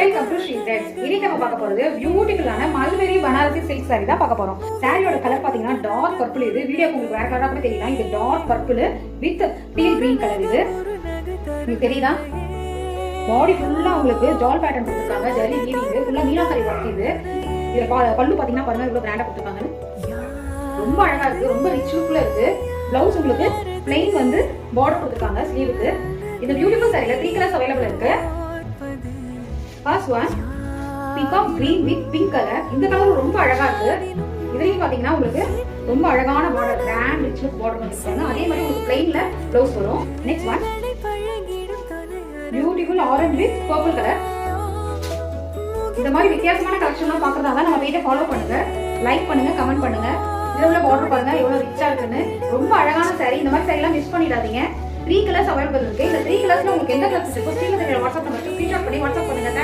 Welcome to Sri trends. இன்னைக்கு நம்ம பார்க்க போறது பியூட்டிஃபுல்லான மல்பெரி பனாரசி சில்க் saree தான் பார்க்க போறோம். சாரியோட கலர் பாத்தீங்கன்னா டார்க் பர்பிள். இது வீடியோ உங்களுக்கு வேற கலரா கூட தெரியலாம். இது dark purple with teal green colour. இது உங்களுக்கு தெரியுதா? பாடி ஃபுல்லா உங்களுக்கு ஜால் பேட்டர்ன் கொடுத்துருக்காங்க. ஜரி வீவிங் ஃபுல்லா மீனாக்கரி ஒர்க். இது பல்லு பாத்தீங்கன்னா பாருங்க இவ்வளவு கிராண்டா கொடுத்துருக்காங்க. ரொம்ப அழகா இருக்கு, ரொம்ப ரிச் லுக்ல இருக்கு. பிளவுஸ் உங்களுக்கு பிளைன் வந்து பார்டர் கொடுத்துருக்காங்க ஸ்லீவுக்கு. இந்த பியூட்டிஃபுல் சாரில 3 கலர்ஸ் அவைலபிள் இருக்கு. First one peacock green with pink colour. இந்த கலர் ரொம்ப அழகா இருக்கு. இதுலயும் பாத்தீங்கன்னா உங்களுக்கு ரொம்ப அழகான border, grand rich look border கொடுத்துருக்காங்க. அதே மாதிரி உங்களுக்கு பிளைன்ல பிளவுஸ் வரும். Next one beautiful orange with purple colour. இந்த மாதிரி வித்தியாசமான கலெக்ஷன்லாம் பார்க்கறதால நம்ம பேஜை ஃபாலோ பண்ணுங்க, லைக் பண்ணுங்க, கமெண்ட் பண்ணுங்க. இதுல உள்ள பார்டர் பாருங்க எவ்வளவு ரிச்சா இருக்குன்னு. ரொம்ப அழகான saree. இந்த மாதிரி saree எல்லாம் மிஸ் பண்ணிடாதீங்க. 3 கலர்ஸ் அவைலபிள் இருக்கு. இந்த 3 கலர்ஸ்ல உங்களுக்கு எந்த கலர் பிடிச்சிருக்கோ ஸ்கிரீன்ல தெரியற வாட்ஸ்அப் நம்பருக்கு ஸ்கிரீன்ஷாட் பண்ணி வாட்ஸ்அப் பண்ணுங்க.